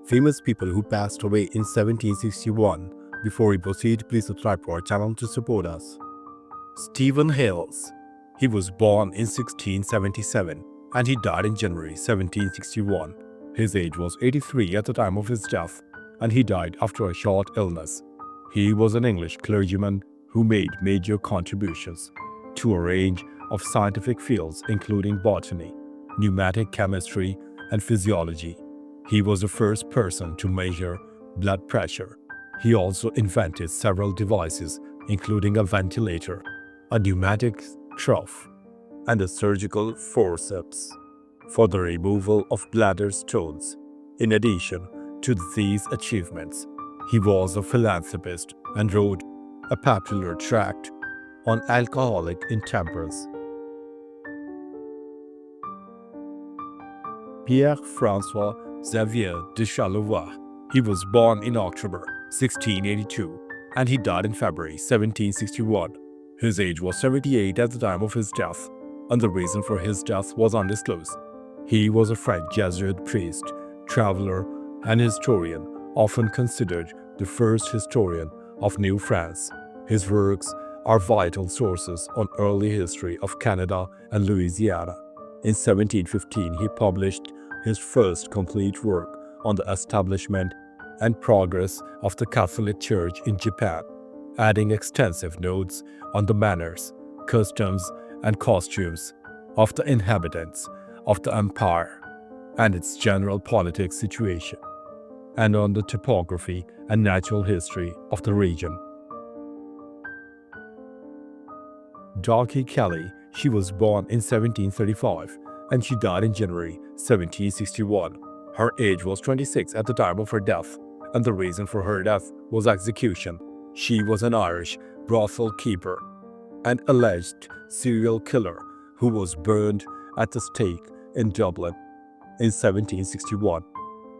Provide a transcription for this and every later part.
Famous people who passed away in 1761. Before we proceed, please subscribe to our channel to support us. Stephen Hales. He was born in 1677 and he died in January 1761. His age was 83 at the time of his death and he died after a short illness. He was an English clergyman who made major contributions to a range of scientific fields including botany, pneumatic chemistry, and physiology. He was the first person to measure blood pressure. He also invented several devices including a ventilator, a pneumatic trough, and a surgical forceps for the removal of bladder stones. In addition to these achievements, he was a philanthropist and wrote a popular tract on alcoholic intemperance. Pierre François Xavier de Charlevoix. He was born in October 1682 and he died in February 1761. His age was 78 at the time of his death, and the reason for his death was undisclosed. He was a French Jesuit priest, traveler, and historian, often considered the first historian of New France. His works are vital sources on early history of Canada and Louisiana. In 1715, he published his first complete work on the establishment and progress of the Catholic Church in Japan, adding extensive notes on the manners, customs, and costumes of the inhabitants of the empire and its general political situation, and on the topography and natural history of the region. Darkey Kelly. She was born in 1735 and she died in January 1761. Her age was 26 at the time of her death, and the reason for her death was execution. She was an Irish brothel keeper, an alleged serial killer who was burned at the stake in Dublin in 1761.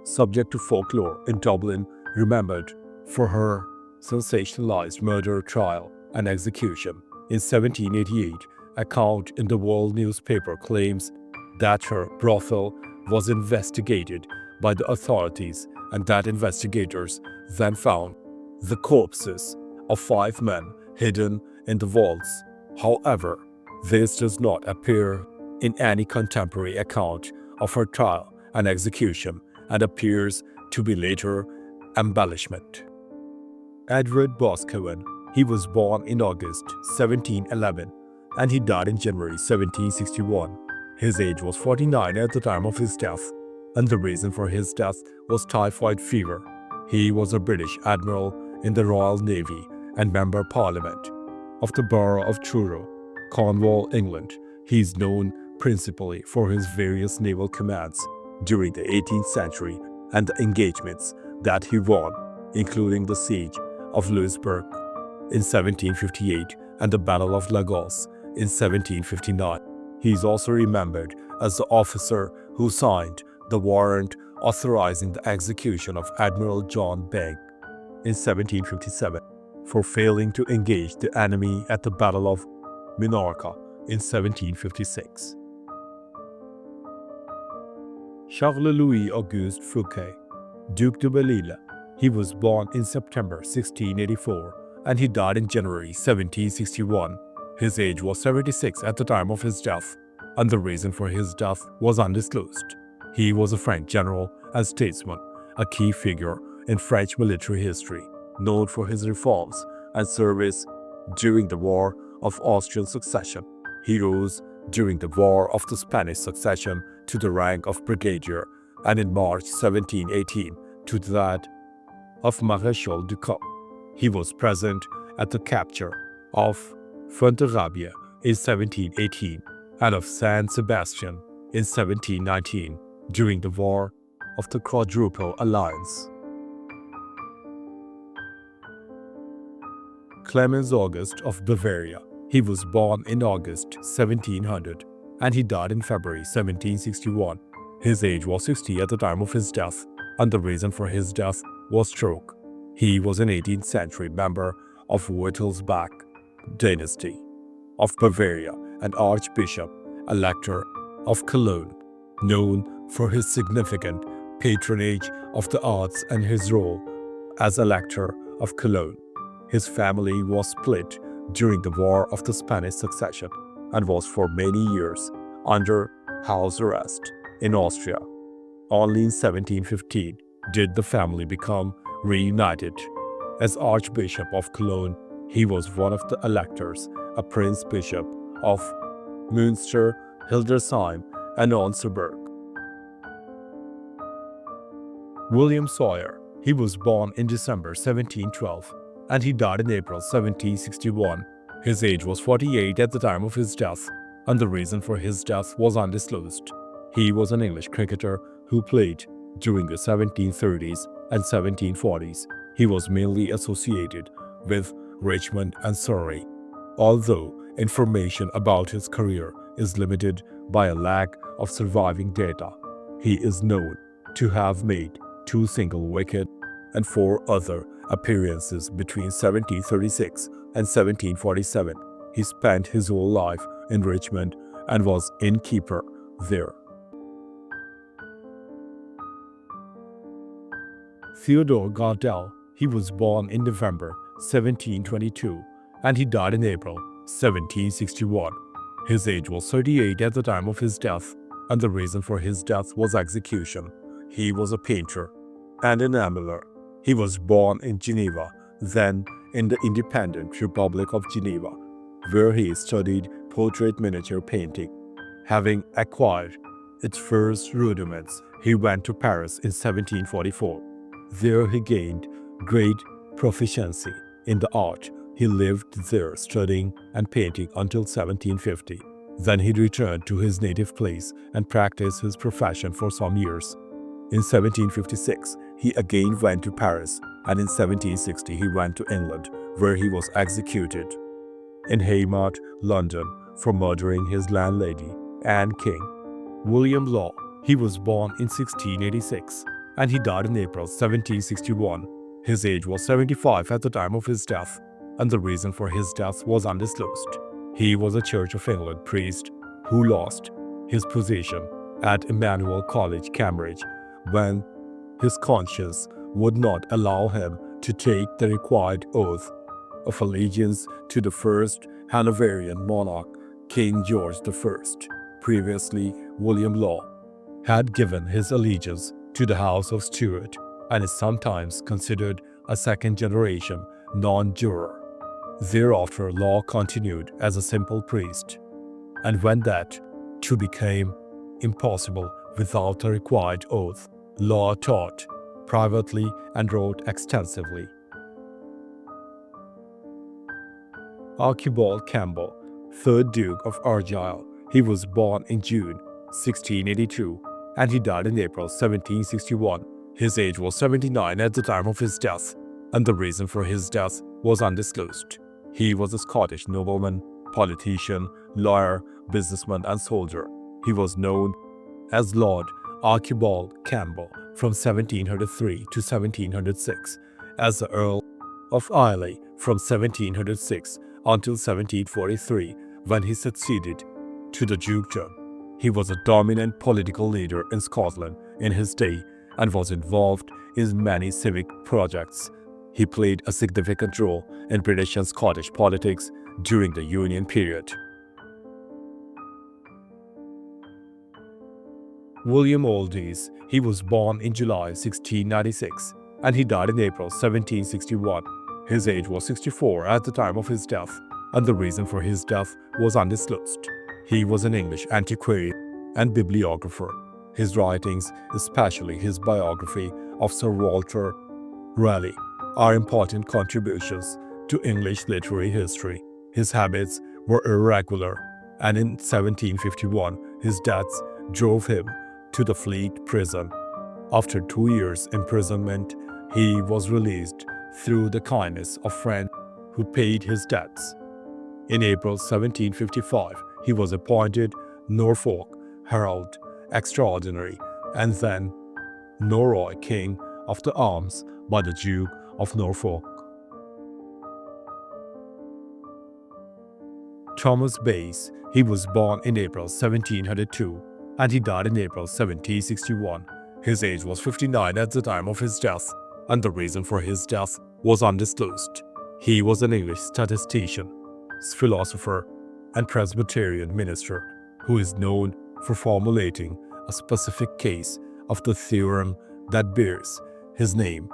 Subject to folklore in Dublin, remembered for her sensationalized murder trial and execution. In 1788, a account in the World newspaper claims that her brothel was investigated by the authorities and that investigators then found the corpses of 5 men hidden in the vaults. However, this does not appear in any contemporary account of her trial and execution and appears to be later embellishment. Edward Boscawen. He was born in August 1711 and he died in January 1761. His age was 49 at the time of his death, and the reason for his death was typhoid fever. He was a British admiral in the Royal Navy and Member of Parliament of the Borough of Truro, Cornwall, England. He is known principally for his various naval commands during the 18th century and the engagements that he won, including the Siege of Louisbourg in 1758 and the Battle of Lagos in 1759. He is also remembered as the officer who signed the warrant authorizing the execution of Admiral John Banks in 1757 for failing to engage the enemy at the Battle of Minorca in 1756. Charles-Louis Auguste Fouquet, Duc de Belle-Île. He was born in September 1684 and he died in January 1761. His age was 76 at the time of his death, and the reason for his death was undisclosed. He was a French general and statesman, a key figure in French military history, known for his reforms and service during the War of Austrian Succession. He rose during the War of the Spanish Succession to the rank of brigadier, and in March 1718 to that of Maréchal du Camp. He was present at the capture of Fontarabia in 1718 and of San Sebastian in 1719 during the War of the Quadruple Alliance. Clemens Auguste of Bavaria. He was born in August 1700 and he died in February 1761. His age was 60 at the time of his death, and the reason for his death was stroke. He was an 18th century member of Wittelsbach dynasty of Bavaria and Archbishop Elector of Cologne, known for his significant patronage of the arts and his role as Elector of Cologne. His family was split during the War of the Spanish Succession and was for many years under house arrest in Austria. Only in 1715 did the family become reunited. As Archbishop of Cologne, he was one of the electors, a Prince Bishop of Münster, Hildesheim, and Onsenberg. William Sawyer. He was born in December 1712 and he died in April 1761. His age was 48 at the time of his death, and the reason for his death was undisclosed. He was an English cricketer who played during the 1730s and 1740s. He was mainly associated with Richmond and Surrey. Although information about his career is limited by a lack of surviving data, he is known to have made 2 single wicket and 4 other appearances between 1736 and 1747. He spent his whole life in Richmond and was innkeeper there. Theodore Gardelle. He was born in November 1722 and he died in April 1761. His age was 38 at the time of his death, and the reason for his death was execution. He was a painter and enameler. He was born in Geneva, then in the independent Republic of Geneva, where he studied portrait miniature painting. Having acquired its first rudiments, he went to Paris in 1744. There he gained great proficiency in the art. He lived there studying and painting until 1750. Then he returned to his native place and practiced his profession for some years. In 1756, he again went to Paris, and in 1760 he went to England, where he was executed in Haymarket, London, for murdering his landlady, Anne King. William Law. He was born in 1686, and he died in April 1761. His age was 75 at the time of his death, and the reason for his death was undisclosed. He was a Church of England priest who lost his position at Emmanuel College, Cambridge, when his conscience would not allow him to take the required oath of allegiance to the first Hanoverian monarch, King George I. Previously, William Law had given his allegiance to the House of Stuart and is sometimes considered a second-generation non-juror. Thereafter, Law continued as a simple priest, and when that too became impossible without the required oath, Law taught privately and wrote extensively. Archibald Campbell, 3rd Duke of Argyll. He was born in June 1682 and he died in April 1761. His age was 79 at the time of his death, and the reason for his death was undisclosed. He was a Scottish nobleman, politician, lawyer, businessman, and soldier. He was known as Lord Archibald Campbell from 1703 to 1706, as the Earl of Islay from 1706 until 1743, when he succeeded to the dukedom. He was a dominant political leader in Scotland in his day and was involved in many civic projects. He played a significant role in British and Scottish politics during the Union period. William Oldys. He was born in July 1696 and he died in April 1761. His age was 64 at the time of his death, and the reason for his death was undisclosed. He was an English antiquarian and bibliographer. His writings, especially his biography of Sir Walter Raleigh, are important contributions to English literary history. His habits were irregular, and in 1751 his death drove him to the Fleet prison. After 2 years' imprisonment, he was released through the kindness of friends who paid his debts. In April 1755, he was appointed Norfolk Herald Extraordinary and then Norroy King of the Arms by the Duke of Norfolk. Thomas Bayes. He was born in April 1702 and he died in April 1761. His age was 59 at the time of his death, and the reason for his death was undisclosed. He was an English statistician, philosopher, and Presbyterian minister who is known for formulating a specific case of the theorem that bears his name,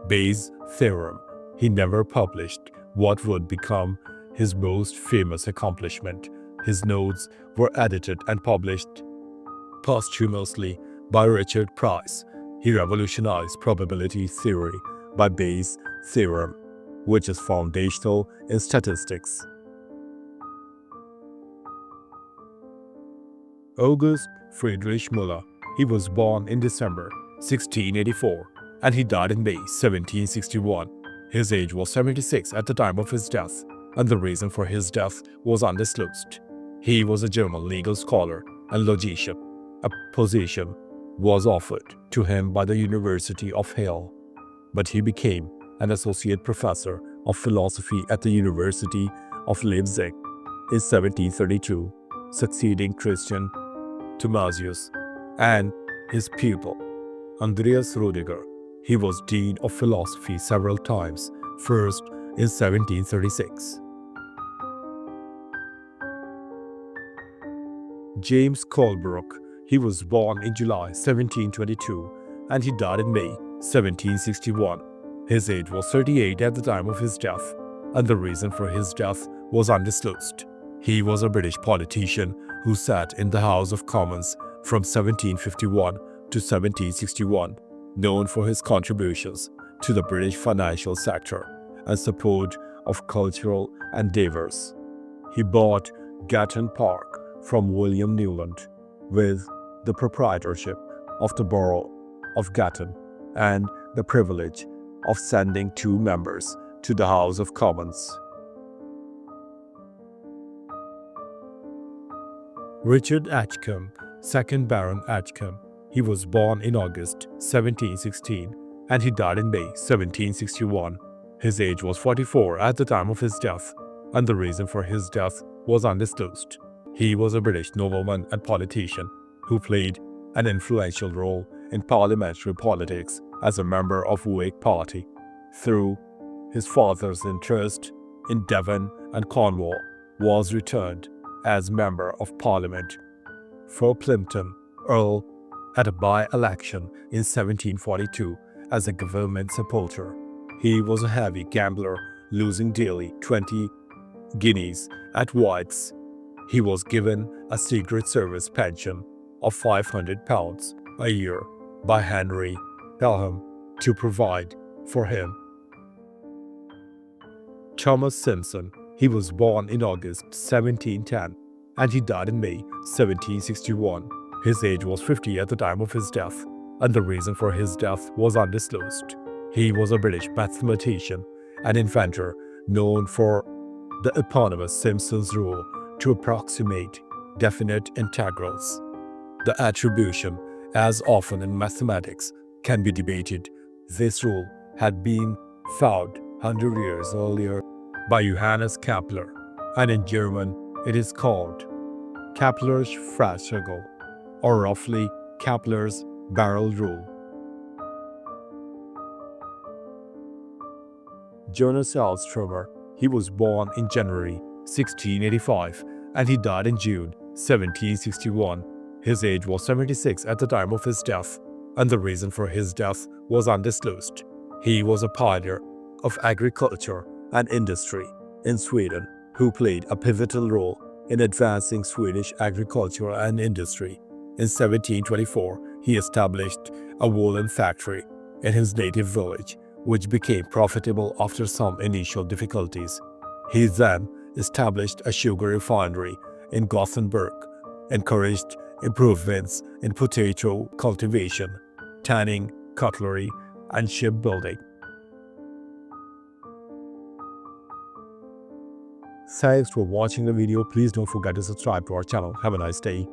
Bayes' theorem. He never published what would become his most famous accomplishment. His notes were edited and published posthumously by Richard Price. He revolutionized probability theory by Bayes' theorem, which is foundational in statistics. Auguste Friedrich Müller. He was born in December 1684 and he died in May 1761. His age was 76 at the time of his death, and the reason for his death was undisclosed. He was a German legal scholar and logician. A position was offered to him by the University of Hales, but he became an associate professor of philosophy at the University of Leipzig in 1732, succeeding Christian Thomasius and his pupil, Andreas Rüdiger. He was Dean of Philosophy several times, first in 1736. James Colebrooke. He was born in July 1722 and he died in May 1761. His age was 38 at the time of his death, and the reason for his death was undisclosed. He was a British politician who sat in the House of Commons from 1751 to 1761, known for his contributions to the British financial sector and support of cultural endeavours. He bought Gatton Park from William Newland with the proprietorship of the borough of Gatton and the privilege of sending 2 members to the House of Commons. Richard Edgcumbe, 2nd Baron Edgcumbe. He was born in August 1716 and he died in May 1761. His age was 44 at the time of his death, and the reason for his death was undisclosed. He was a British nobleman and politician who played an influential role in parliamentary politics as a member of the Whig Party. Through his father's interest in Devon and Cornwall, was returned as Member of Parliament for Plimpton Earl at a by-election in 1742 as a government supporter. He was a heavy gambler, losing daily 20 guineas at White's. He was given a Secret Service pension of £500 a year by Henry Pelham to provide for him. Thomas Simpson. He was born in August 1710 and he died in May 1761. His age was 50 at the time of his death, and the reason for his death was undisclosed. He was a British mathematician and inventor known for the eponymous Simpson's rule to approximate definite integrals. The attribution, as often in mathematics, can be debated. This rule had been found 100 years earlier by Johannes Kepler, and in German it is called Kepler's Faustregel, or roughly Kepler's barrel rule. Jonas Alströmer. He was born in January 1685 and he died in June 1761. His age was 76 at the time of his death, and the reason for his death was undisclosed. He was a pioneer of agriculture and industry in Sweden who played a pivotal role in advancing Swedish agriculture and industry. In 1724, he established a woolen factory in his native village, which became profitable after some initial difficulties. He then established a sugar refinery in Gothenburg, encouraged improvements in potato cultivation, tanning, cutlery, and shipbuilding. Thanks for watching the video. Please don't forget to subscribe to our channel. Have a nice day.